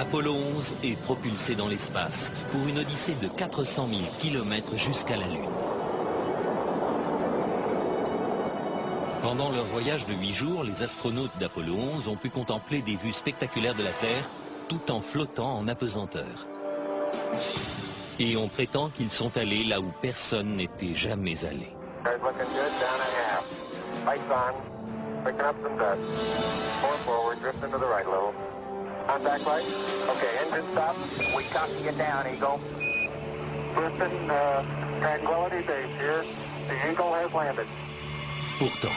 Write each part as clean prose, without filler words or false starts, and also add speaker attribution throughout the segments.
Speaker 1: Apollo 11 est propulsé dans l'espace pour une odyssée de 400 000 km jusqu'à la Lune. Pendant leur voyage de 8 jours, les astronautes d'Apollo 11 ont pu contempler des vues spectaculaires de la Terre tout en flottant en apesanteur. Et on prétend qu'ils sont allés là où personne n'était jamais allé.
Speaker 2: Contact light. Okay, engine stop. We copy you down, Eagle. Listen, Tranquility Base here. The Eagle has landed.
Speaker 1: Pourtant,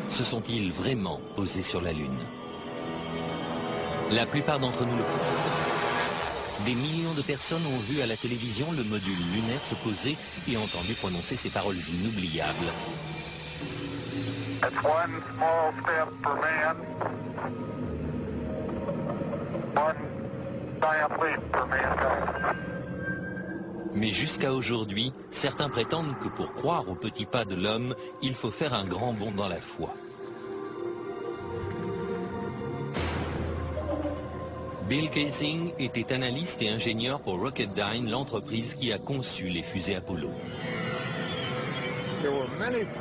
Speaker 1: se sont-ils vraiment posés sur la Lune? La plupart d'entre nous le croient. Des millions de personnes ont vu à la télévision le module lunaire se poser et entendu prononcer ces paroles inoubliables.
Speaker 2: That's one small step for man, one giant leap for mankind.
Speaker 1: Mais jusqu'à aujourd'hui, certains prétendent que pour croire aux petits pas de l'homme, il faut faire un grand bond dans la foi. Bill Kaysing était analyste et ingénieur pour Rocketdyne, l'entreprise qui a conçu les fusées Apollo.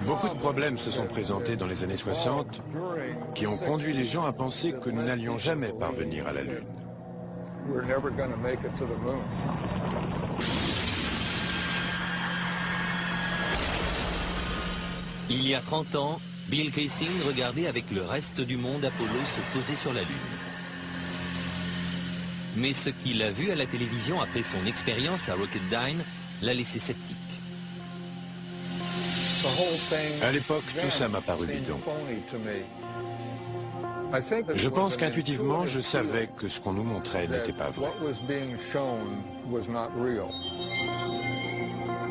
Speaker 3: Beaucoup de problèmes se sont présentés dans les années 60 qui ont conduit les gens à penser que nous n'allions jamais parvenir à la Lune.
Speaker 1: Il y a 30 ans, Bill Kaysing regardait avec le reste du monde Apollo se poser sur la Lune. Mais ce qu'il a vu à la télévision après son expérience à Rocketdyne l'a laissé sceptique.
Speaker 3: À l'époque, tout ça m'a paru bidon. Je pense qu'intuitivement, je savais que ce qu'on nous montrait n'était pas vrai.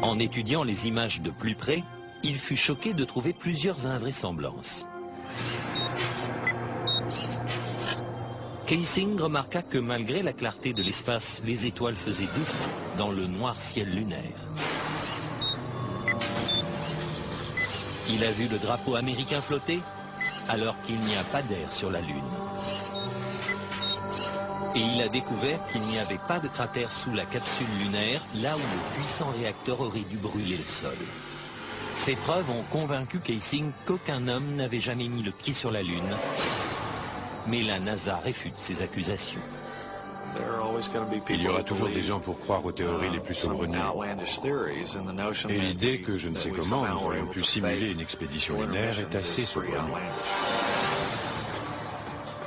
Speaker 1: En étudiant les images de plus près, il fut choqué de trouver plusieurs invraisemblances. Kaysing remarqua que malgré la clarté de l'espace, les étoiles faisaient défaut dans le noir ciel lunaire. Il a vu le drapeau américain flotter alors qu'il n'y a pas d'air sur la Lune. Et il a découvert qu'il n'y avait pas de cratère sous la capsule lunaire, là où le puissant réacteur aurait dû brûler le sol. Ces preuves ont convaincu Kaysing qu'aucun homme n'avait jamais mis le pied sur la Lune. Mais la NASA réfute ces accusations.
Speaker 3: Il y aura toujours des gens pour croire aux théories les plus saugrenues. Et l'idée que je ne sais comment nous aurions pu simuler une expédition lunaire est assez saugrenue.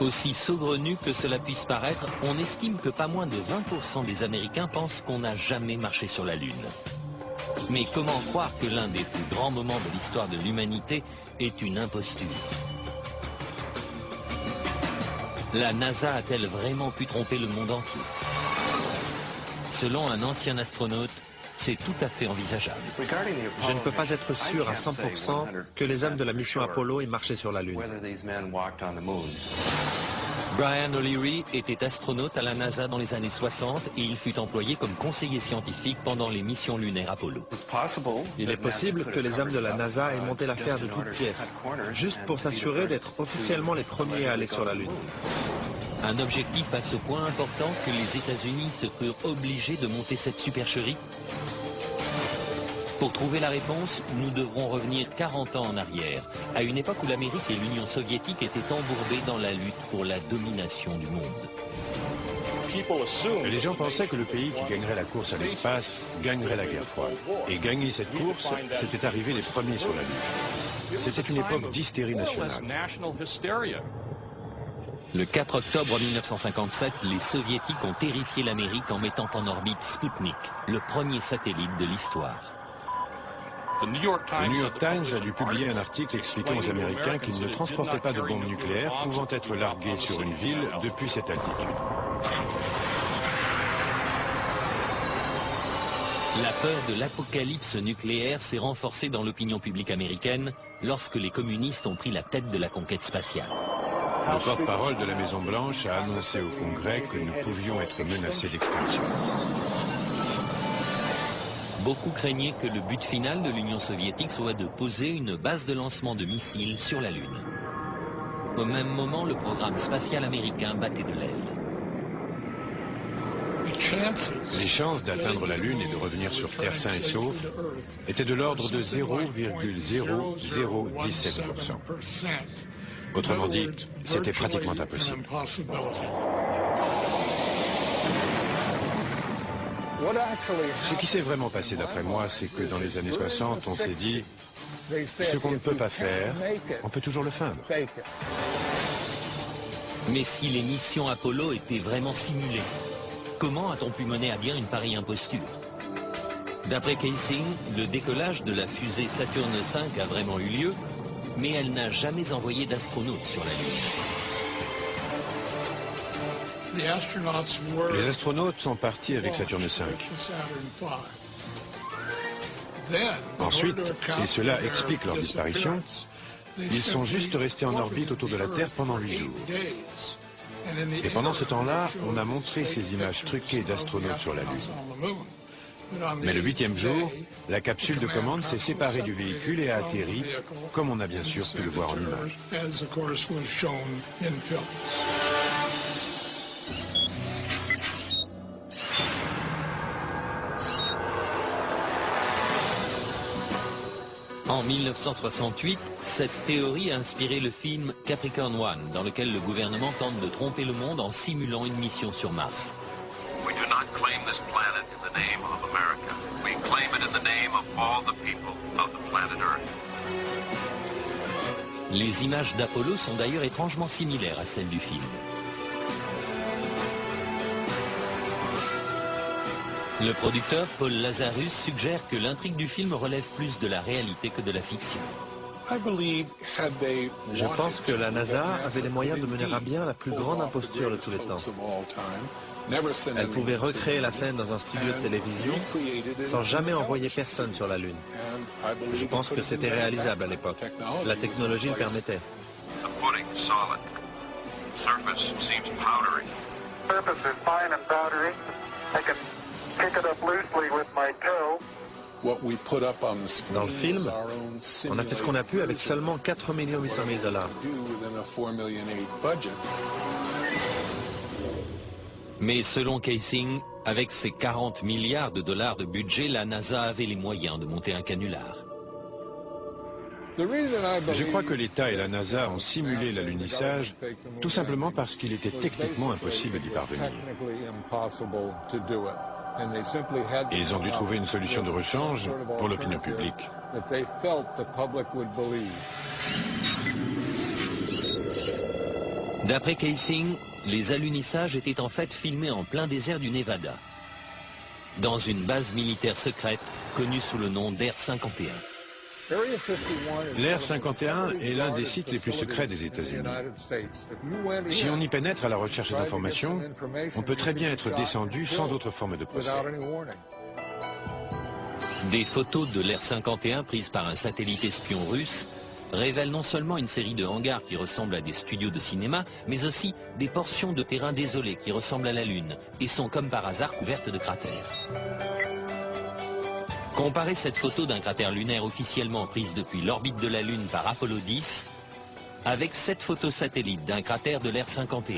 Speaker 1: Aussi saugrenu que cela puisse paraître, on estime que pas moins de 20% des Américains pensent qu'on n'a jamais marché sur la Lune. Mais comment croire que l'un des plus grands moments de l'histoire de l'humanité est une imposture? La NASA a-t-elle vraiment pu tromper le monde entier? Selon un ancien astronaute, c'est tout à fait envisageable.
Speaker 4: Je ne peux pas être sûr à 100% que les hommes de la mission Apollo aient marché sur la Lune.
Speaker 1: Brian O'Leary était astronaute à la NASA dans les années 60 et il fut employé comme conseiller scientifique pendant les missions lunaires Apollo.
Speaker 4: Il est possible que les hommes de la NASA aient monté l'affaire de toutes pièces, juste pour s'assurer d'être officiellement les premiers à aller sur la Lune.
Speaker 1: Un objectif à ce point important que les États-Unis se crurent obligés de monter cette supercherie? Pour trouver la réponse, nous devrons revenir 40 ans en arrière, à une époque où l'Amérique et l'Union soviétique étaient embourbées dans la lutte pour la domination du monde.
Speaker 3: Les gens pensaient que le pays qui gagnerait la course à l'espace gagnerait la guerre froide. Et gagner cette course, c'était arriver les premiers sur la Lune. C'était une époque d'hystérie nationale.
Speaker 1: Le 4 octobre 1957, les Soviétiques ont terrifié l'Amérique en mettant en orbite Sputnik, le premier satellite de l'histoire.
Speaker 3: Le New York Times a dû publier un article expliquant aux Américains qu'ils ne transportaient pas de bombes nucléaires pouvant être larguées sur une ville depuis cette altitude.
Speaker 1: La peur de l'apocalypse nucléaire s'est renforcée dans l'opinion publique américaine lorsque les communistes ont pris la tête de la conquête spatiale.
Speaker 3: Le porte-parole de la Maison-Blanche a annoncé au Congrès que nous pouvions être menacés d'extinction.
Speaker 1: Beaucoup craignaient que le but final de l'Union soviétique soit de poser une base de lancement de missiles sur la Lune. Au même moment, le programme spatial américain battait de l'aile.
Speaker 3: Les chances d'atteindre la Lune et de revenir sur Terre sain et sauf étaient de l'ordre de 0,0017%. Autrement dit, c'était pratiquement impossible. Ce qui s'est vraiment passé d'après moi, c'est que dans les années 60, on s'est dit, ce qu'on ne peut pas faire, on peut toujours le feindre.
Speaker 1: Mais si les missions Apollo étaient vraiment simulées, comment a-t-on pu mener à bien une pareille imposture? D'après Kaysing, le décollage de la fusée Saturne V a vraiment eu lieu, mais elle n'a jamais envoyé d'astronautes sur la Lune.
Speaker 3: Les astronautes sont partis avec Saturne V. Ensuite, et cela explique leur disparition, ils sont juste restés en orbite autour de la Terre pendant 8 jours. Et pendant ce temps-là, on a montré ces images truquées d'astronautes sur la Lune. Mais le 8e jour, la capsule de commande s'est séparée du véhicule et a atterri, comme on a bien sûr pu le voir en images.
Speaker 1: En 1968, cette théorie a inspiré le film Capricorn One, dans lequel le gouvernement tente de tromper le monde en simulant une mission sur Mars.
Speaker 5: We do not claim this planet in the name of America. We claim it in the name of all the people of the planet Earth.
Speaker 1: Les images d'Apollo sont d'ailleurs étrangement similaires à celles du film. Le producteur Paul Lazarus suggère que l'intrigue du film relève plus de la réalité que de la fiction.
Speaker 4: Je pense que la NASA avait les moyens de mener à bien la plus grande imposture de tous les temps. Elle pouvait recréer la scène dans un studio de télévision sans jamais envoyer personne sur la Lune. Je pense que c'était réalisable à l'époque. La technologie le permettait.
Speaker 5: The footing solid. Surface seems powdery.
Speaker 2: Surface is fine and powdery. I can kick it up loosely with my toe.
Speaker 4: Dans le film, on a fait ce qu'on a pu avec seulement 4 800 000 $.
Speaker 1: Mais selon Kaysing, avec ses 40 milliards de dollars de budget, la NASA avait les moyens de monter un canular.
Speaker 3: Je crois que l'État et la NASA ont simulé l'alunissage tout simplement parce qu'il était techniquement impossible d'y parvenir. Et ils ont dû trouver une solution de rechange pour l'opinion publique.
Speaker 1: D'après Kaysing, les alunissages étaient en fait filmés en plein désert du Nevada, dans une base militaire secrète connue sous le nom d'Air 51.
Speaker 3: L'Air 51 est l'un des sites les plus secrets des États-Unis. Si on y pénètre à la recherche d'informations, on peut très bien être descendu sans autre forme de procès.
Speaker 1: Des photos de l'Air 51 prises par un satellite espion russe révèlent non seulement une série de hangars qui ressemblent à des studios de cinéma, mais aussi des portions de terrain désolées qui ressemblent à la Lune et sont comme par hasard couvertes de cratères. Comparez cette photo d'un cratère lunaire officiellement prise depuis l'orbite de la Lune par Apollo 10 avec cette photo satellite d'un cratère de l'Air 51.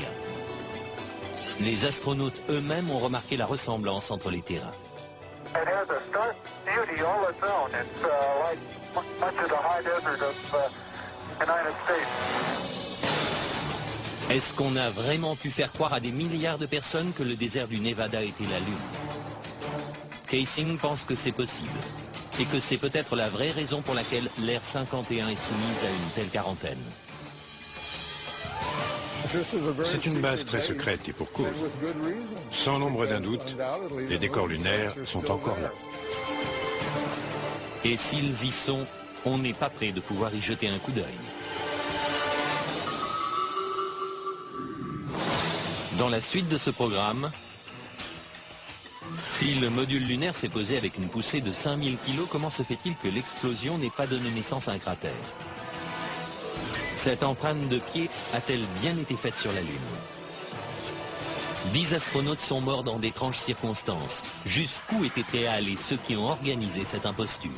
Speaker 1: Les astronautes eux-mêmes ont remarqué la ressemblance entre les terrains.
Speaker 2: It has a stark beauty all its own. It's like much of the high desert of United States.
Speaker 1: Est-ce qu'on a vraiment pu faire croire à des milliards de personnes que le désert du Nevada était la Lune? Kaysing pense que c'est possible, et que c'est peut-être la vraie raison pour laquelle l'Air 51 est soumise à une telle quarantaine.
Speaker 3: C'est une base très secrète et pour cause. Sans l'ombre d'un doute, les décors lunaires sont encore là.
Speaker 1: Et s'ils y sont, on n'est pas prêt de pouvoir y jeter un coup d'œil. Dans la suite de ce programme, si le module lunaire s'est posé avec une poussée de 5000 kg, comment se fait-il que l'explosion n'ait pas donné naissance à un cratère? Cette empreinte de pied a-t-elle bien été faite sur la Lune? 10 astronautes sont morts dans d'étranges circonstances. Jusqu'où étaient prêts à aller ceux qui ont organisé cette imposture?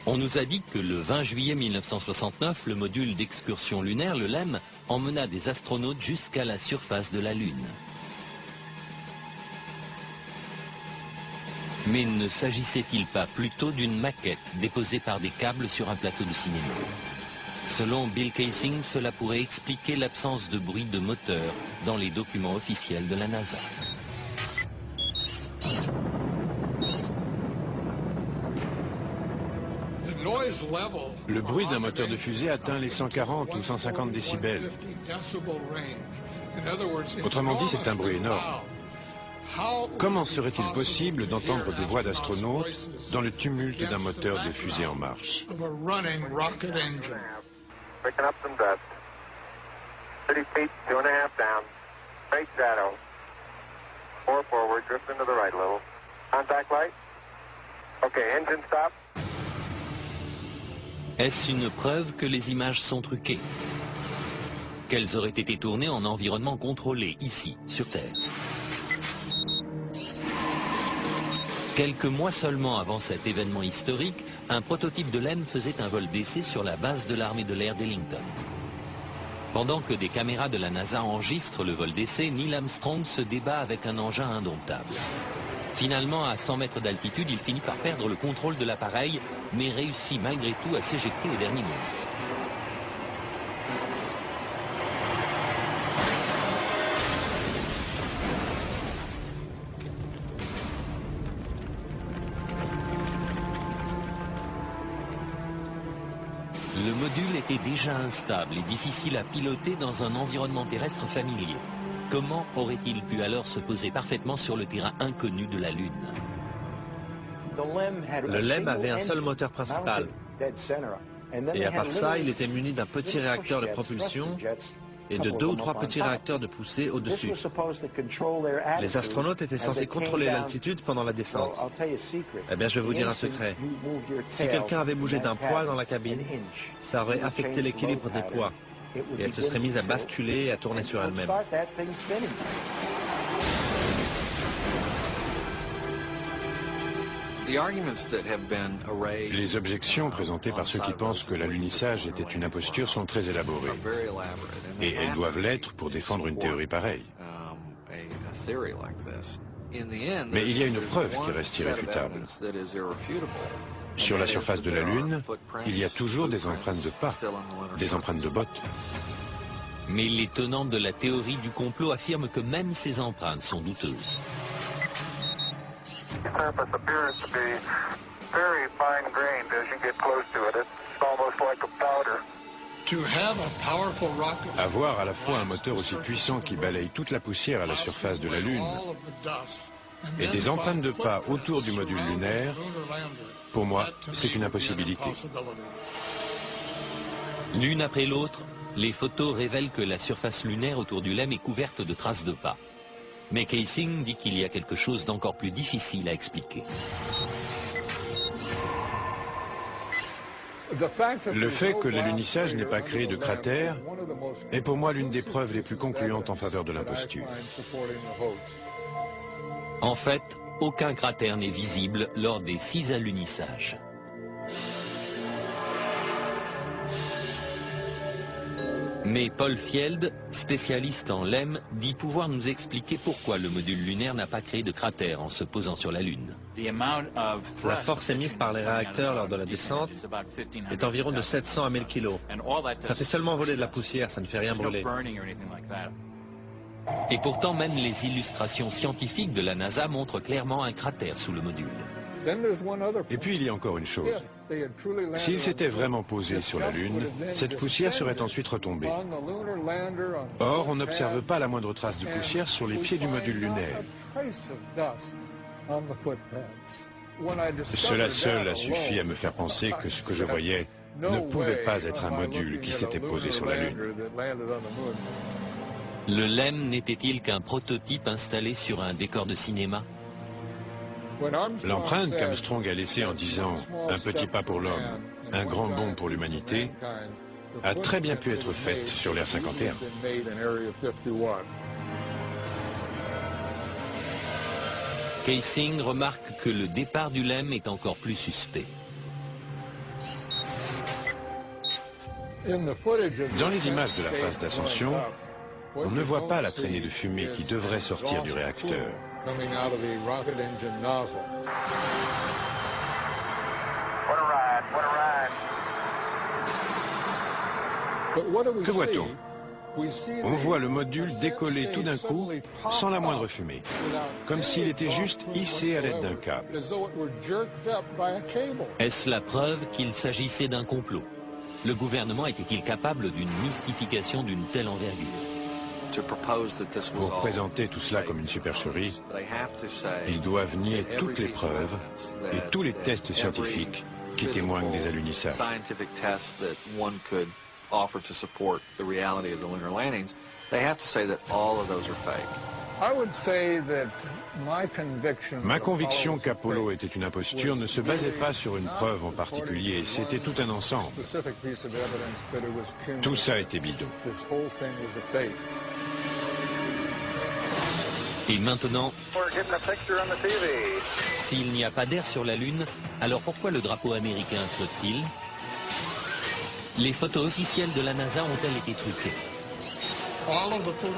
Speaker 1: On nous a dit que le 20 juillet 1969, le module d'excursion lunaire, le LEM, emmena des astronautes jusqu'à la surface de la Lune. Mais ne s'agissait-il pas plutôt d'une maquette déposée par des câbles sur un plateau de cinéma? Selon Bill Kaysing, cela pourrait expliquer l'absence de bruit de moteur dans les documents officiels de la NASA.
Speaker 3: Le bruit d'un moteur de fusée atteint les 140 ou 150 décibels. Autrement dit, c'est un bruit énorme. Comment serait-il possible d'entendre des voix d'astronautes dans le tumulte d'un moteur de fusée en marche?
Speaker 2: Picking up some dust. 30 feet, 2.5 down. Straight shadow. 4 forward, drift into the right a little. Contact light. Okay, engine stop.
Speaker 1: Est-ce une preuve que les images sont truquées? Qu'elles auraient été tournées en environnement contrôlé, ici, sur Terre? Quelques mois seulement avant cet événement historique, un prototype de LEM faisait un vol d'essai sur la base de l'armée de l'air d'Ellington. Pendant que des caméras de la NASA enregistrent le vol d'essai, Neil Armstrong se débat avec un engin indomptable. Finalement, à 100 mètres d'altitude, il finit par perdre le contrôle de l'appareil, mais réussit malgré tout à s'éjecter au dernier moment. Le module était déjà instable et difficile à piloter dans un environnement terrestre familier. Comment aurait-il pu alors se poser parfaitement sur le terrain inconnu de la Lune?
Speaker 4: Le LEM avait un seul moteur principal. Et à part ça, il était muni d'un petit réacteur de propulsion et de 2 ou 3 petits réacteurs de poussée au-dessus. Les astronautes étaient censés contrôler l'altitude pendant la descente. Eh bien, je vais vous dire un secret. Si quelqu'un avait bougé d'un poil dans la cabine, ça aurait affecté l'équilibre des poids. Et elle se serait mise à basculer et à tourner sur elle-même.
Speaker 3: Les objections présentées par ceux qui pensent que l'alunissage était une imposture sont très élaborées. Et elles doivent l'être pour défendre une théorie pareille. Mais il y a une preuve qui reste irréfutable. Sur la surface de la Lune, il y a toujours des empreintes de pas, des empreintes de bottes.
Speaker 1: Mais les tenants de la théorie du complot affirment que même ces empreintes sont douteuses.
Speaker 2: The surface appears to be very fine-grained as you get close to it. It's almost like a powder.
Speaker 3: Avoir à la fois un moteur aussi puissant qui balaye toute la poussière à la surface de la Lune et des empreintes de pas autour du module lunaire, pour moi, c'est une impossibilité.
Speaker 1: L'une après l'autre, les photos révèlent que la surface lunaire autour du LEM est couverte de traces de pas. Mais Kaysing dit qu'il y a quelque chose d'encore plus difficile à expliquer.
Speaker 3: Le fait que l'alunissage n'ait pas créé de cratère est pour moi l'une des preuves les plus concluantes en faveur de l'imposture.
Speaker 1: En fait, aucun cratère n'est visible lors des 6 alunissages. Mais Paul Field, spécialiste en LEM, dit pouvoir nous expliquer pourquoi le module lunaire n'a pas créé de cratère en se posant sur la Lune.
Speaker 4: La force émise par les réacteurs lors de la descente est environ de 700 à 1000 kg. Ça fait seulement voler de la poussière, ça ne fait rien brûler.
Speaker 1: Et pourtant, même les illustrations scientifiques de la NASA montrent clairement un cratère sous le module.
Speaker 3: Et puis il y a encore une chose. S'il s'était vraiment posé sur la Lune, cette poussière serait ensuite retombée. Or, on n'observe pas la moindre trace de poussière sur les pieds du module lunaire. Cela seul a suffi à me faire penser que ce que je voyais ne pouvait pas être un module qui s'était posé sur la Lune.
Speaker 1: Le LEM n'était-il qu'un prototype installé sur un décor de cinéma?
Speaker 3: L'empreinte qu'Armstrong a laissée en disant « un petit pas pour l'homme, un grand bond pour l'humanité » a très bien pu être faite sur l'Air 51.
Speaker 1: Kaysing remarque que le départ du LEM est encore plus suspect.
Speaker 3: Dans les images de la phase d'ascension, on ne voit pas la traînée de fumée qui devrait sortir du réacteur. Que voit-on? On voit le module décoller tout d'un coup, sans la moindre fumée, comme s'il était juste hissé à l'aide d'un câble.
Speaker 1: Est-ce la preuve qu'il s'agissait d'un complot? Le gouvernement était-il capable d'une mystification d'une telle envergure?
Speaker 3: Pour présenter tout cela comme une supercherie, ils doivent nier toutes les preuves et tous les tests scientifiques qui témoignent des alunissages.
Speaker 6: Offer to support the reality of the lunar landings, they have to say that all of those are fake.
Speaker 3: Ma conviction qu'Apollo était une imposture ne se basait pas sur une preuve en particulier, c'était tout un ensemble. Tout ça était bidon.
Speaker 1: Et maintenant, s'il n'y a pas d'air sur la Lune, alors pourquoi le drapeau américain flotte-t-il? Les photos officielles de la NASA ont-elles été truquées?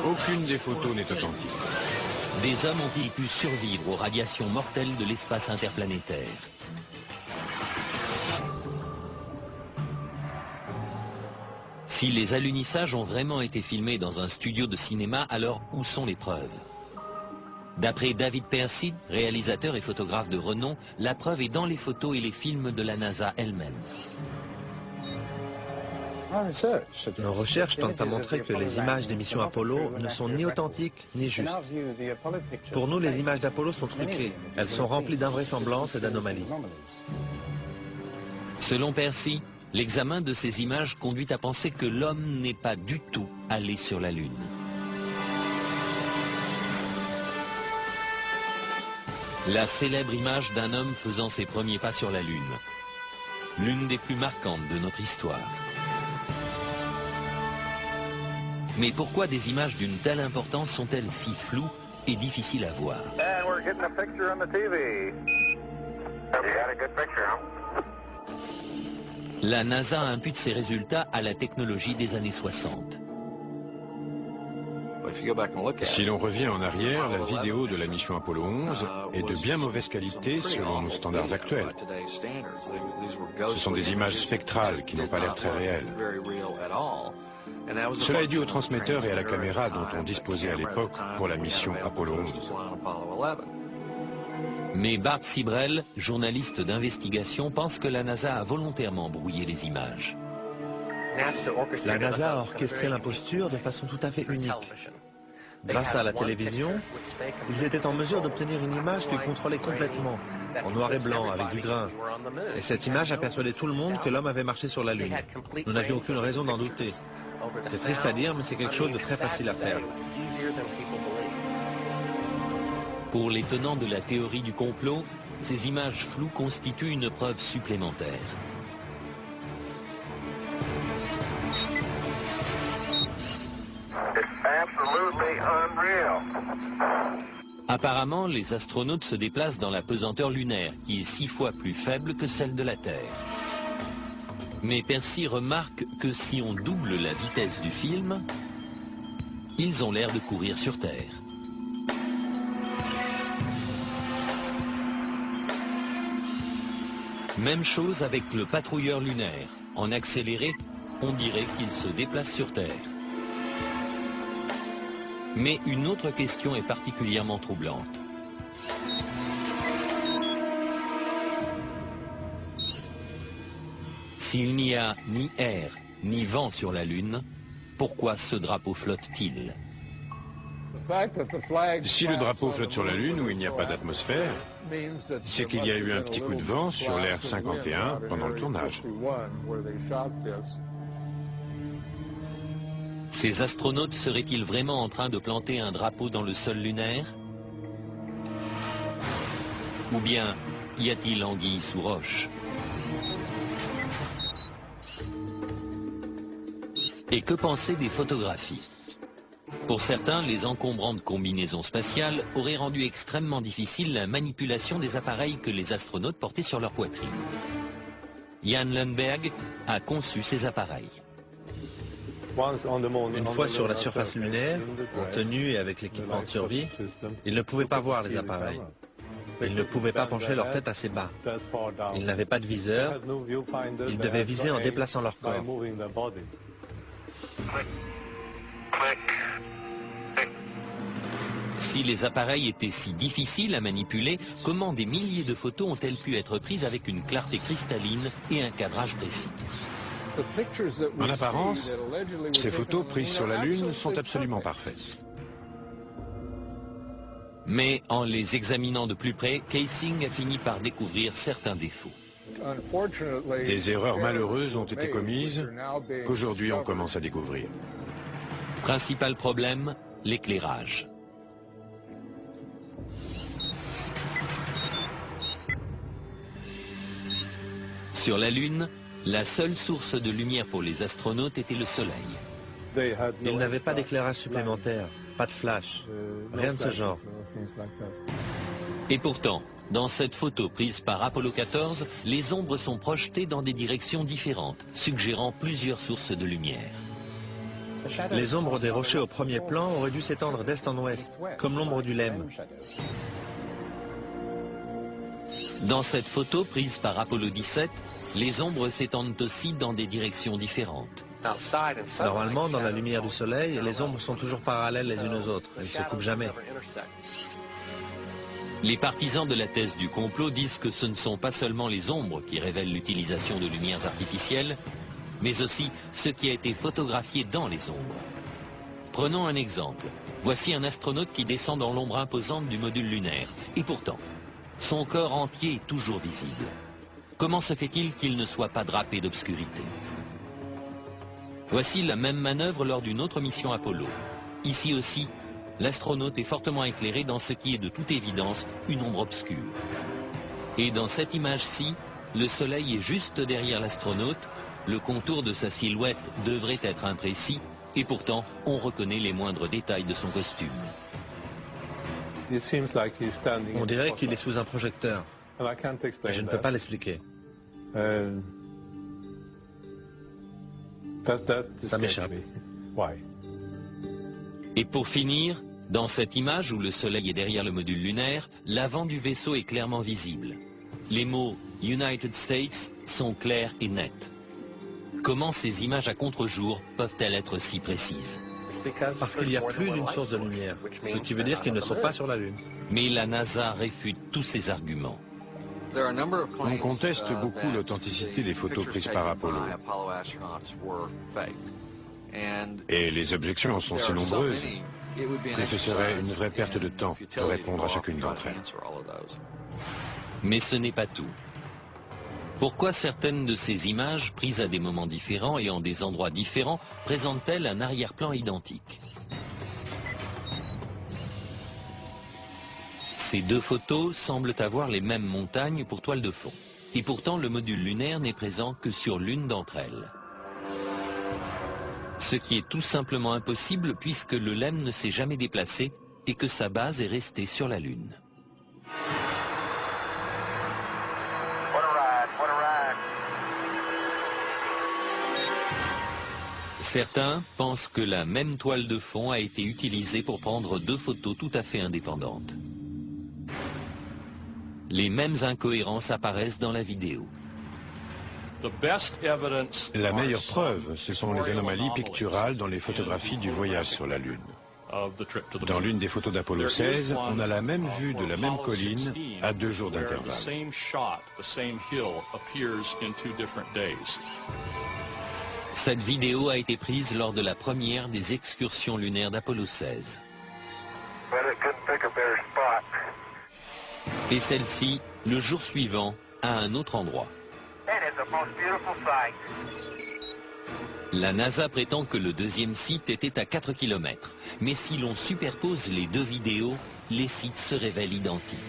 Speaker 3: Aucune des photos n'est authentique.
Speaker 1: Des hommes ont-ils pu survivre aux radiations mortelles de l'espace interplanétaire? Si les alunissages ont vraiment été filmés dans un studio de cinéma, alors où sont les preuves? D'après David Percy, réalisateur et photographe de renom, la preuve est dans les photos et les films de la NASA elle-même.
Speaker 4: Nos recherches tentent à montrer que les images des missions Apollo ne sont ni authentiques ni justes. Pour nous, les images d'Apollo sont truquées. Elles sont remplies d'invraisemblances et d'anomalies.
Speaker 1: Selon Percy, l'examen de ces images conduit à penser que l'homme n'est pas du tout allé sur la Lune. La célèbre image d'un homme faisant ses premiers pas sur la Lune. L'une des plus marquantes de notre histoire. Mais pourquoi des images d'une telle importance sont-elles si floues et difficiles à voir? La NASA impute ses résultats à la technologie des années 60.
Speaker 3: Si l'on revient en arrière, la vidéo de la mission Apollo 11 est de bien mauvaise qualité selon nos standards actuels. Ce sont des images spectrales qui n'ont pas l'air très réelles. Cela est dû au transmetteur et à la caméra dont on disposait à l'époque pour la mission Apollo 11.
Speaker 1: Mais Bart Sibrel, journaliste d'investigation, pense que la NASA a volontairement brouillé les images.
Speaker 4: La NASA a orchestré l'imposture de façon tout à fait unique. Grâce à la télévision, ils étaient en mesure d'obtenir une image qu'ils contrôlaient complètement, en noir et blanc, avec du grain. Et cette image a persuadé tout le monde que l'homme avait marché sur la Lune. Nous n'avions aucune raison d'en douter. C'est triste à dire, mais c'est quelque chose de très facile à faire.
Speaker 1: Pour les tenants de la théorie du complot, ces images floues constituent une preuve supplémentaire. Apparemment, les astronautes se déplacent dans la pesanteur lunaire, qui est 6 fois plus faible que celle de la Terre. Mais Percy remarque que si on double la vitesse du film, ils ont l'air de courir sur Terre. Même chose avec le patrouilleur lunaire. En accéléré, on dirait qu'il se déplace sur Terre. Mais une autre question est particulièrement troublante. S'il n'y a ni air, ni vent sur la Lune, pourquoi ce drapeau flotte-t-il?
Speaker 3: Si le drapeau flotte sur la Lune où il n'y a pas d'atmosphère, c'est qu'il y a eu un petit coup de vent sur l'Air 51 pendant le tournage.
Speaker 1: Ces astronautes seraient-ils vraiment en train de planter un drapeau dans le sol lunaire? Ou bien y a-t-il anguille sous roche? Et que penser des photographies? Pour certains, les encombrantes combinaisons spatiales auraient rendu extrêmement difficile la manipulation des appareils que les astronautes portaient sur leur poitrine. Jan Lundberg a conçu ces appareils.
Speaker 4: Une fois sur la surface lunaire, en tenue et avec l'équipement de survie, ils ne pouvaient pas voir les appareils. Ils ne pouvaient pas pencher leur tête assez bas. Ils n'avaient pas de viseur. Ils devaient viser en déplaçant leur corps.
Speaker 1: Si les appareils étaient si difficiles à manipuler, comment des milliers de photos ont-elles pu être prises avec une clarté cristalline et un cadrage précis?
Speaker 3: En apparence, ces photos prises sur la Lune sont absolument parfaites.
Speaker 1: Mais en les examinant de plus près, Kaysing a fini par découvrir certains défauts.
Speaker 3: Des erreurs malheureuses ont été commises qu'aujourd'hui on commence à découvrir.
Speaker 1: Principal problème, l'éclairage. Sur la Lune, la seule source de lumière pour les astronautes était le Soleil.
Speaker 4: Ils n'avaient pas d'éclairage supplémentaire, pas de flash, rien de ce genre.
Speaker 1: Et pourtant, dans cette photo prise par Apollo 14, les ombres sont projetées dans des directions différentes, suggérant plusieurs sources de lumière.
Speaker 4: Les ombres des rochers au premier plan auraient dû s'étendre d'est en ouest, comme l'ombre du Lemme.
Speaker 1: Dans cette photo prise par Apollo 17, les ombres s'étendent aussi dans des directions différentes.
Speaker 4: Normalement, dans la lumière du soleil, les ombres sont toujours parallèles les unes aux autres. Elles ne se coupent jamais.
Speaker 1: Les partisans de la thèse du complot disent que ce ne sont pas seulement les ombres qui révèlent l'utilisation de lumières artificielles, mais aussi ce qui a été photographié dans les ombres. Prenons un exemple. Voici un astronaute qui descend dans l'ombre imposante du module lunaire. Et pourtant, son corps entier est toujours visible. Comment se fait-il qu'il ne soit pas drapé d'obscurité? Voici la même manœuvre lors d'une autre mission Apollo. Ici aussi, l'astronaute est fortement éclairé dans ce qui est de toute évidence une ombre obscure. Et dans cette image-ci, le soleil est juste derrière l'astronaute, le contour de sa silhouette devrait être imprécis, et pourtant on reconnaît les moindres détails de son costume.
Speaker 4: On dirait qu'il est sous un projecteur. Je ne peux pas l'expliquer. Ça m'échappe.
Speaker 1: Et pour finir, dans cette image où le soleil est derrière le module lunaire, l'avant du vaisseau est clairement visible. Les mots « United States » sont clairs et nets. Comment ces images à contre-jour peuvent-elles être si précises?
Speaker 4: Parce qu'il y a plus d'une source de lumière, ce qui veut dire qu'ils ne sont pas sur la Lune.
Speaker 1: Mais la NASA réfute tous ces arguments.
Speaker 3: On conteste beaucoup l'authenticité des photos prises par Apollo. Et les objections sont si nombreuses que ce serait une vraie perte de temps de répondre à chacune d'entre elles.
Speaker 1: Mais ce n'est pas tout. Pourquoi certaines de ces images, prises à des moments différents et en des endroits différents, présentent-elles un arrière-plan identique? Ces deux photos semblent avoir les mêmes montagnes pour toile de fond. Et pourtant, le module lunaire n'est présent que sur l'une d'entre elles. Ce qui est tout simplement impossible puisque le LEM ne s'est jamais déplacé et que sa base est restée sur la Lune. Certains pensent que la même toile de fond a été utilisée pour prendre deux photos tout à fait indépendantes. Les mêmes incohérences apparaissent dans la vidéo.
Speaker 3: La meilleure preuve, ce sont les anomalies picturales dans les photographies du voyage sur la Lune. Dans l'une des photos d'Apollo 16, on a la même vue de la même colline à 2 jours d'intervalle.
Speaker 1: Cette vidéo a été prise lors de la première des excursions lunaires d'Apollo 16. Et celle-ci, le jour suivant, à un autre endroit. La NASA prétend que le deuxième site était à 4 km. Mais si l'on superpose les deux vidéos, les sites se révèlent identiques.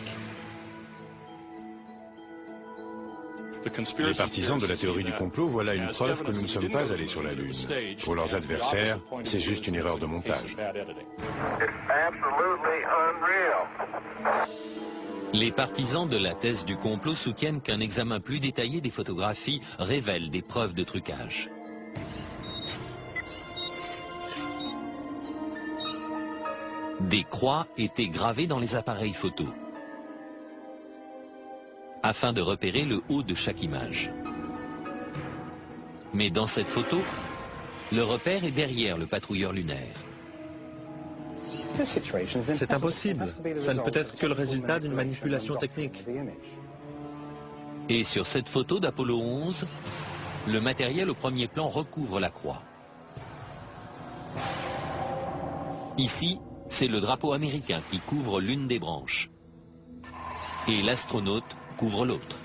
Speaker 3: Les partisans de la théorie du complot voient là une preuve que nous ne sommes pas allés sur la Lune. Pour leurs adversaires, c'est juste une erreur de montage.
Speaker 1: Les partisans de la thèse du complot soutiennent qu'un examen plus détaillé des photographies révèle des preuves de trucage. Des croix étaient gravées dans les appareils photo, afin de repérer le haut de chaque image. Mais dans cette photo, le repère est derrière le patrouilleur lunaire.
Speaker 4: C'est impossible. Ça ne peut être que le résultat d'une manipulation technique.
Speaker 1: Et sur cette photo d'Apollo 11, le matériel au premier plan recouvre la croix. Ici, c'est le drapeau américain qui couvre l'une des branches. Et l'astronaute couvre l'autre.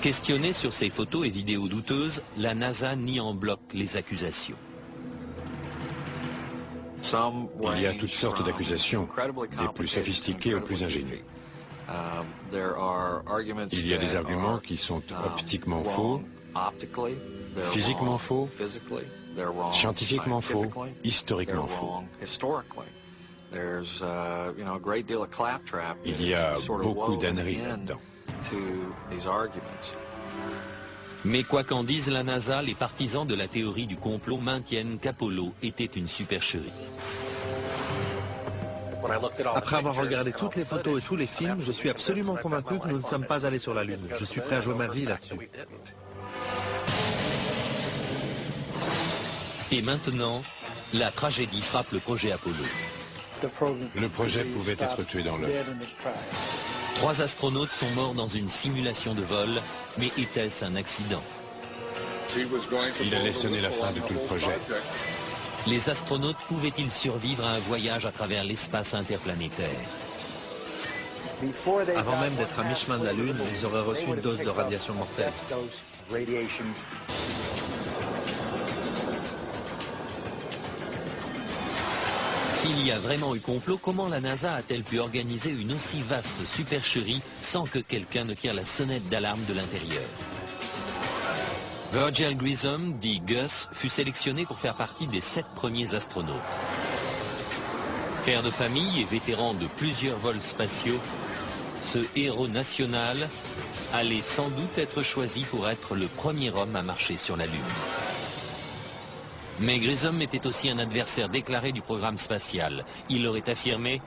Speaker 1: Questionnée sur ces photos et vidéos douteuses, la NASA nie en bloc les accusations.
Speaker 3: Il y a toutes sortes d'accusations, des plus sophistiquées aux plus ingénues. Il y a des arguments qui sont optiquement faux, physiquement faux, scientifiquement faux, historiquement faux. Il y a beaucoup d'âneries là-dedans.
Speaker 1: Mais quoi qu'en dise la NASA, les partisans de la théorie du complot maintiennent qu'Apollo était une supercherie.
Speaker 4: Après avoir regardé toutes les photos et tous les films, je suis absolument convaincu que nous ne sommes pas allés sur la Lune. Je suis prêt à jouer ma vie là-dessus.
Speaker 1: Et maintenant, la tragédie frappe le projet Apollo.
Speaker 3: Le projet pouvait être tué dans l'œuf.
Speaker 1: 3 astronautes sont morts dans une simulation de vol, mais était-ce un accident?
Speaker 3: Il allait sonner la fin de tout le projet.
Speaker 1: Les astronautes pouvaient-ils survivre à un voyage à travers l'espace interplanétaire?
Speaker 4: Avant même d'être à mi-chemin de la Lune, ils auraient reçu une dose de radiation mortelle.
Speaker 1: S'il y a vraiment eu complot, comment la NASA a-t-elle pu organiser une aussi vaste supercherie sans que quelqu'un ne tire la sonnette d'alarme de l'intérieur? Virgil Grissom, dit Gus, fut sélectionné pour faire partie des 7 premiers astronautes. Père de famille et vétéran de plusieurs vols spatiaux, ce héros national allait sans doute être choisi pour être le premier homme à marcher sur la Lune. Mais Grissom était aussi un adversaire déclaré du programme spatial. Il aurait affirmé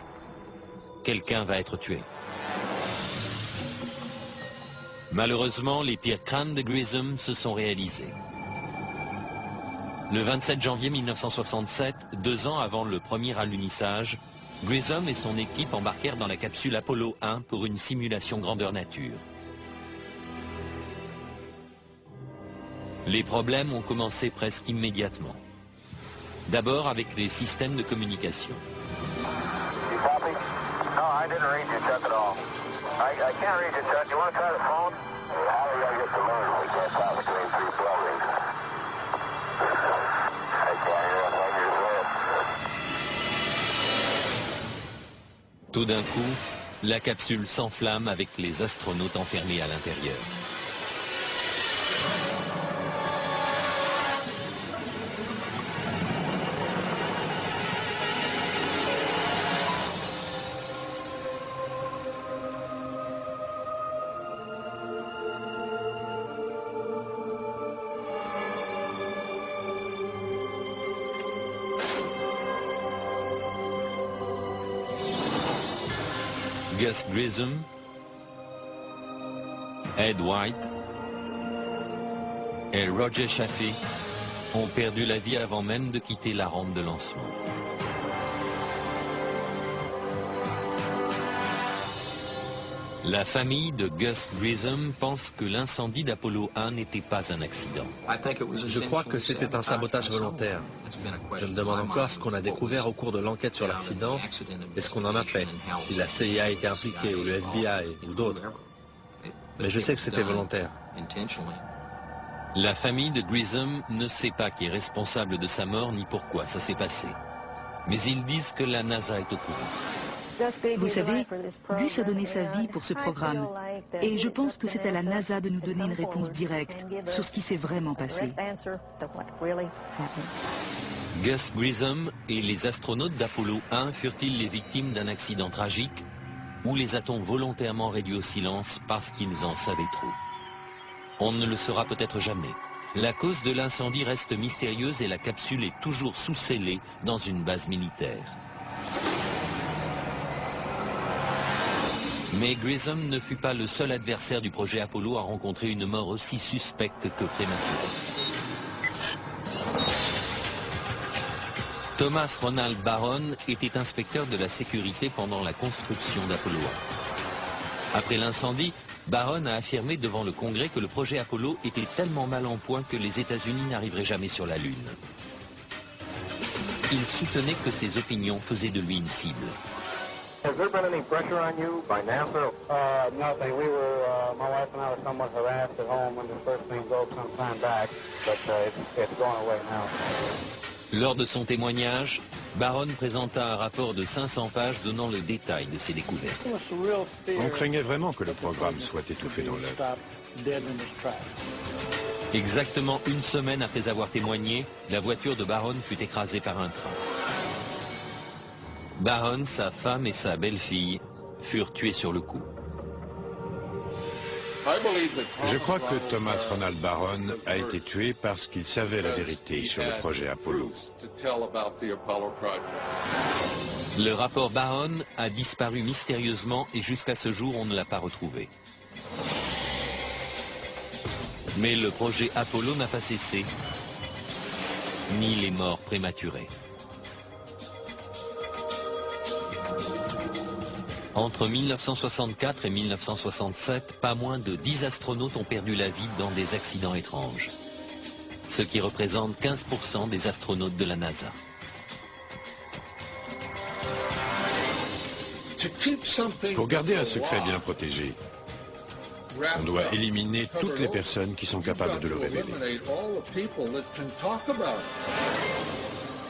Speaker 1: « Quelqu'un va être tué ». Malheureusement, les pires craintes de Grissom se sont réalisées. Le 27 janvier 1967, 2 ans avant le premier alunissage, Grissom et son équipe embarquèrent dans la capsule Apollo 1 pour une simulation grandeur nature. Les problèmes ont commencé presque immédiatement. D'abord avec les systèmes de communication. Tout d'un coup, la capsule s'enflamme avec les astronautes enfermés à l'intérieur. Gus Grissom, Ed White et Roger Chaffee ont perdu la vie avant même de quitter la rampe de lancement. La famille de Gus Grissom pense que l'incendie d'Apollo 1 n'était pas un accident.
Speaker 4: Je crois que c'était un sabotage volontaire. Je me demande encore ce qu'on a découvert au cours de l'enquête sur l'accident et ce qu'on en a fait, si la CIA était impliquée ou le FBI ou d'autres. Mais je sais que c'était volontaire.
Speaker 1: La famille de Grissom ne sait pas qui est responsable de sa mort ni pourquoi ça s'est passé. Mais ils disent que la NASA est au courant.
Speaker 7: Vous savez, Gus a donné sa vie pour ce programme et je pense que c'est à la NASA de nous donner une réponse directe sur ce qui s'est vraiment passé.
Speaker 1: Gus Grissom et les astronautes d'Apollo 1 furent-ils les victimes d'un accident tragique ou les a-t-on volontairement réduits au silence parce qu'ils en savaient trop? On ne le saura peut-être jamais. La cause de l'incendie reste mystérieuse et la capsule est toujours sous scellée dans une base militaire. Mais Grissom ne fut pas le seul adversaire du projet Apollo à rencontrer une mort aussi suspecte que prématurée. Thomas Ronald Barron était inspecteur de la sécurité pendant la construction d'Apollo 1. Après l'incendie, Barron a affirmé devant le Congrès que le projet Apollo était tellement mal en point que les États-Unis n'arriveraient jamais sur la Lune. Il soutenait que ses opinions faisaient de lui une cible.
Speaker 2: Has there been any pressure on you by NASA?
Speaker 8: Nothing. We were, my wife and I were somewhat harassed at home when the first thing broke some time back, but it's gone away now.
Speaker 1: Lors de son témoignage, Barron présenta un rapport de 500 pages donnant le détail de ses découvertes.
Speaker 3: On craignait vraiment que le programme soit étouffé dans l'œuf.
Speaker 1: Exactement une semaine après avoir témoigné, la voiture de Barron fut écrasée par un train. Barron, sa femme et sa belle-fille furent tués sur le coup.
Speaker 3: Je crois que Thomas Ronald Barron a été tué parce qu'il savait la vérité sur le projet Apollo.
Speaker 1: Le rapport Barron a disparu mystérieusement et jusqu'à ce jour, on ne l'a pas retrouvé. Mais le projet Apollo n'a pas cessé, ni les morts prématurées. Entre 1964 et 1967, pas moins de 10 astronautes ont perdu la vie dans des accidents étranges, ce qui représente 15% des astronautes de la NASA.
Speaker 3: Pour garder un secret bien protégé, on doit éliminer toutes les personnes qui sont capables de le révéler.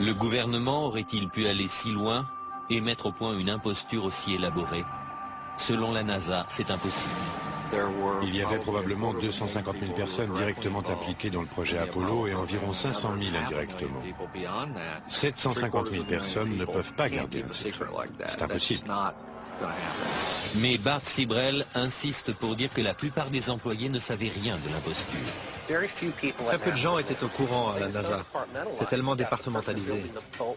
Speaker 1: Le gouvernement aurait-il pu aller si loin et mettre au point une imposture aussi élaborée? Selon la NASA, c'est impossible.
Speaker 3: Il y avait probablement 250 000 personnes directement impliquées dans le projet Apollo et environ 500 000 indirectement. 750 000 personnes ne peuvent pas garder un secret. C'est impossible.
Speaker 1: Mais Bart Sibrel insiste pour dire que la plupart des employés ne savaient rien de l'imposture.
Speaker 4: Très peu de gens étaient au courant à la NASA. C'est tellement départementalisé.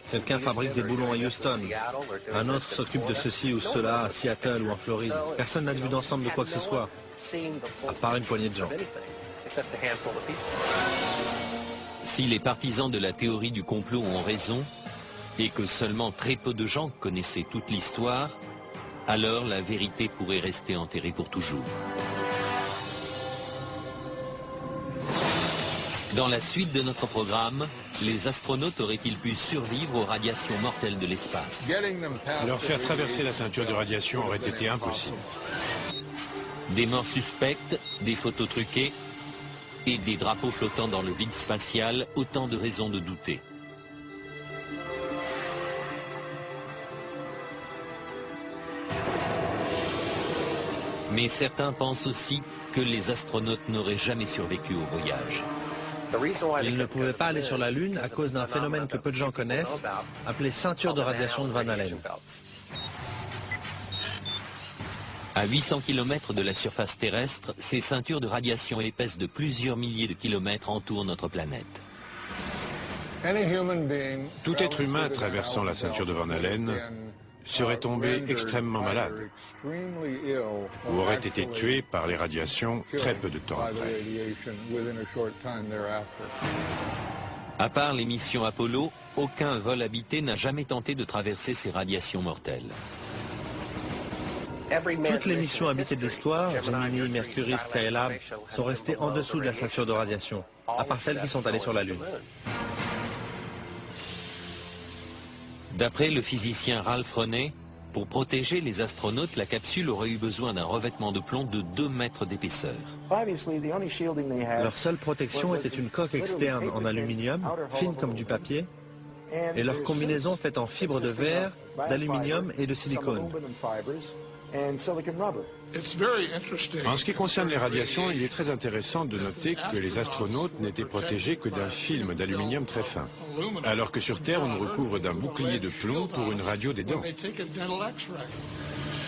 Speaker 4: Quelqu'un fabrique des boulons à Houston. Un autre s'occupe de ceci ou cela à Seattle ou en Floride. Personne n'a de vue d'ensemble de quoi que ce soit, à part une poignée de gens.
Speaker 1: Si les partisans de la théorie du complot ont raison, et que seulement très peu de gens connaissaient toute l'histoire, alors la vérité pourrait rester enterrée pour toujours. Dans la suite de notre programme, les astronautes auraient-ils pu survivre aux radiations mortelles de l'espace?
Speaker 3: Leur faire traverser la ceinture de radiation aurait été impossible.
Speaker 1: Des morts suspectes, des photos truquées et des drapeaux flottant dans le vide spatial, autant de raisons de douter. Mais certains pensent aussi que les astronautes n'auraient jamais survécu au voyage.
Speaker 4: Ils ne pouvaient pas aller sur la Lune à cause d'un phénomène que peu de gens connaissent, appelé ceinture de radiation de Van Allen.
Speaker 1: À 800 km de la surface terrestre, ces ceintures de radiation épaisses de plusieurs milliers de kilomètres entourent notre planète.
Speaker 3: Tout être humain traversant la ceinture de Van Allen serait tombé extrêmement malade ou aurait été tué par les radiations très peu de temps après.
Speaker 1: À part les missions Apollo, aucun vol habité n'a jamais tenté de traverser ces radiations mortelles.
Speaker 4: Toutes les missions habitées de l'histoire, Gemini, Mercury, Skylab, sont restées en dessous de la ceinture de radiation, à part celles qui sont allées sur la Lune.
Speaker 1: D'après le physicien Ralph Rennet, pour protéger les astronautes, la capsule aurait eu besoin d'un revêtement de plomb de 2 mètres d'épaisseur.
Speaker 4: Leur seule protection était une coque externe en aluminium, fine comme du papier, et leur combinaison faite en fibres de verre, d'aluminium et de silicone.
Speaker 3: En ce qui concerne les radiations, il est très intéressant de noter que les astronautes n'étaient protégés que d'un film d'aluminium très fin, alors que sur Terre, on nous recouvre d'un bouclier de plomb pour une radio des dents.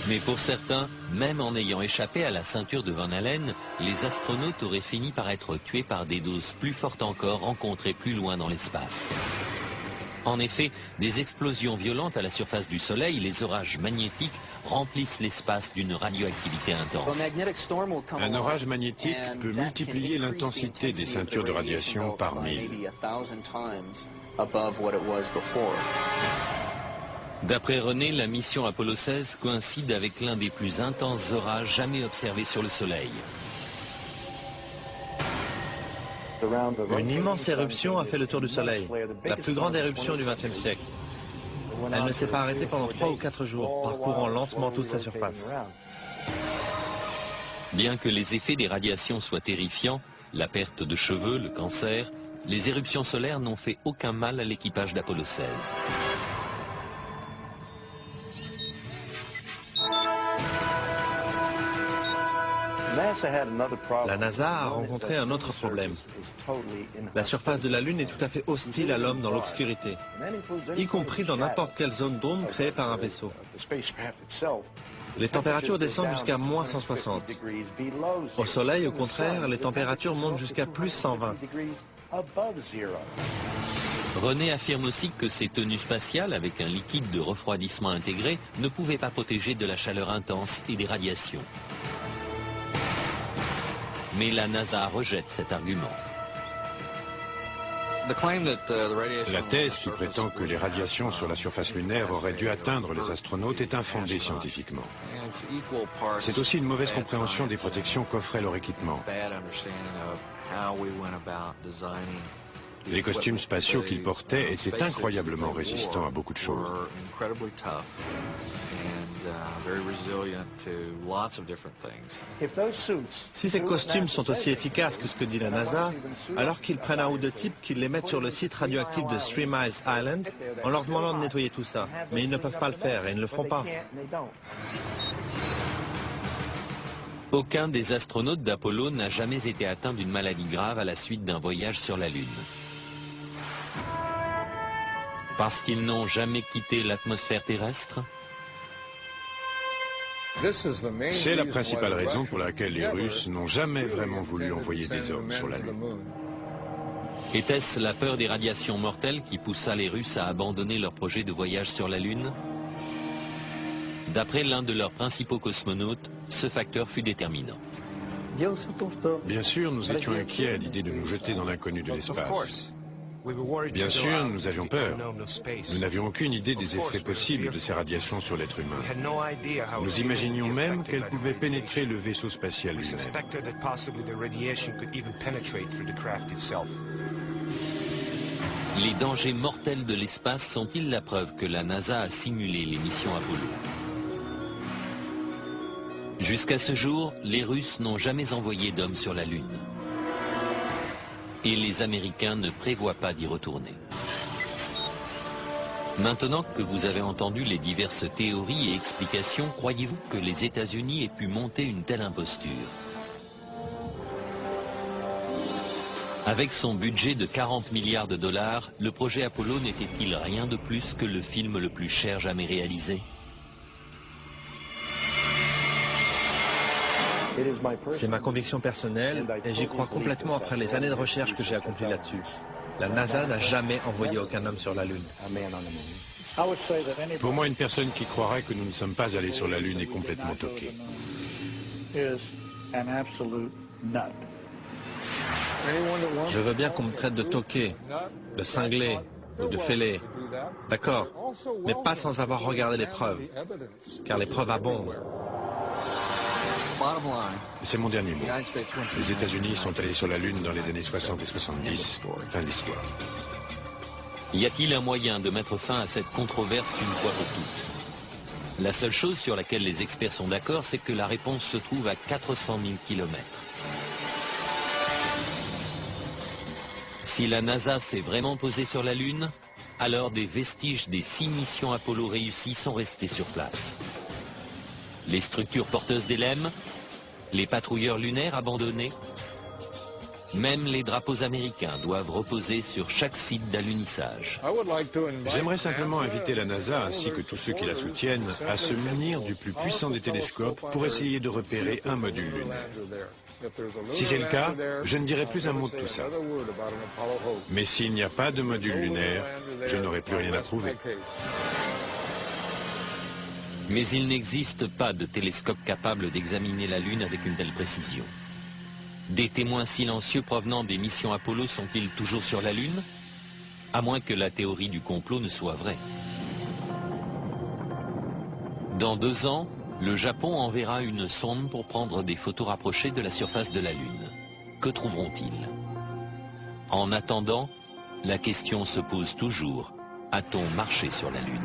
Speaker 1: Mais pour certains, même en ayant échappé à la ceinture de Van Allen, les astronautes auraient fini par être tués par des doses plus fortes encore rencontrées plus loin dans l'espace. En effet, des explosions violentes à la surface du Soleil, les orages magnétiques, remplissent l'espace d'une radioactivité intense.
Speaker 3: Un orage magnétique peut multiplier l'intensité des ceintures de radiation par 1000.
Speaker 1: D'après René, la mission Apollo 16 coïncide avec l'un des plus intenses orages jamais observés sur le Soleil.
Speaker 4: Une immense éruption a fait le tour du Soleil, la plus grande éruption du XXe siècle. Elle ne s'est pas arrêtée pendant 3 ou 4 jours, parcourant lentement toute sa surface.
Speaker 1: Bien que les effets des radiations soient terrifiants, la perte de cheveux, le cancer, les éruptions solaires n'ont fait aucun mal à l'équipage d'Apollo 16.
Speaker 4: La NASA a rencontré un autre problème. La surface de la Lune est tout à fait hostile à l'homme dans l'obscurité, y compris dans n'importe quelle zone d'ombre créée par un vaisseau. Les températures descendent jusqu'à moins 160. Au Soleil, au contraire, les températures montent jusqu'à plus 120.
Speaker 1: René affirme aussi que ces tenues spatiales, avec un liquide de refroidissement intégré, ne pouvaient pas protéger de la chaleur intense et des radiations. Mais la NASA rejette cet argument.
Speaker 3: La thèse qui prétend que les radiations sur la surface lunaire auraient dû atteindre les astronautes est infondée scientifiquement. C'est aussi une mauvaise compréhension des protections qu'offrait leur équipement. Les costumes spatiaux qu'ils portaient étaient incroyablement résistants à beaucoup de choses.
Speaker 4: Si ces costumes sont aussi efficaces que ce que dit la NASA, alors qu'ils prennent un ou deux types, qu'ils les mettent sur le site radioactif de 3 Miles Island en leur demandant de nettoyer tout ça. Mais ils ne peuvent pas le faire et ils ne le feront pas.
Speaker 1: Aucun des astronautes d'Apollo n'a jamais été atteint d'une maladie grave à la suite d'un voyage sur la Lune. Parce qu'ils n'ont jamais quitté l'atmosphère terrestre?
Speaker 3: C'est la principale raison pour laquelle les Russes n'ont jamais vraiment voulu envoyer des hommes sur la Lune.
Speaker 1: Était-ce la peur des radiations mortelles qui poussa les Russes à abandonner leur projet de voyage sur la Lune? D'après l'un de leurs principaux cosmonautes, ce facteur fut déterminant.
Speaker 3: Bien sûr, nous étions inquiets à l'idée de nous jeter dans l'inconnu de l'espace. Bien sûr, nous avions peur. Nous n'avions aucune idée des effets possibles de ces radiations sur l'être humain. Nous imaginions même qu'elles pouvaient pénétrer le vaisseau spatial lui-même.
Speaker 1: Les dangers mortels de l'espace sont-ils la preuve que la NASA a simulé les missions Apollo? Jusqu'à ce jour, les Russes n'ont jamais envoyé d'hommes sur la Lune. Et les Américains ne prévoient pas d'y retourner. Maintenant que vous avez entendu les diverses théories et explications, croyez-vous que les États-Unis aient pu monter une telle imposture? Avec son budget de 40 milliards de dollars, le projet Apollo n'était-il rien de plus que le film le plus cher jamais réalisé?
Speaker 4: C'est ma conviction personnelle et j'y crois complètement après les années de recherche que j'ai accomplies là-dessus. La NASA n'a jamais envoyé aucun homme sur la Lune.
Speaker 3: Pour moi, une personne qui croirait que nous ne sommes pas allés sur la Lune est complètement toquée.
Speaker 4: Je veux bien qu'on me traite de toqué, de cinglé ou de fêlé. D'accord, mais pas sans avoir regardé les preuves, car les preuves abondent.
Speaker 3: C'est mon dernier mot. Les États-Unis sont allés sur la Lune dans les années 60 et 70. Fin de l'histoire.
Speaker 1: Y a-t-il un moyen de mettre fin à cette controverse une fois pour toutes? La seule chose sur laquelle les experts sont d'accord, c'est que la réponse se trouve à 400 000 km. Si la NASA s'est vraiment posée sur la Lune, alors des vestiges des 6 missions Apollo réussies sont restés sur place. Les structures porteuses d'LM, les patrouilleurs lunaires abandonnés, Même les drapeaux américains doivent reposer sur chaque site d'alunissage.
Speaker 3: J'aimerais simplement inviter la NASA ainsi que tous ceux qui la soutiennent à se munir du plus puissant des télescopes pour essayer de repérer un module lunaire. Si c'est le cas, je ne dirai plus un mot de tout ça. Mais s'il n'y a pas de module lunaire, je n'aurai plus rien à prouver.
Speaker 1: Mais il n'existe pas de télescope capable d'examiner la Lune avec une telle précision. Des témoins silencieux provenant des missions Apollo sont-ils toujours sur la Lune? À moins que la théorie du complot ne soit vraie. Dans 2 ans, le Japon enverra une sonde pour prendre des photos rapprochées de la surface de la Lune. Que trouveront-ils? En attendant, la question se pose toujours, a-t-on marché sur la Lune?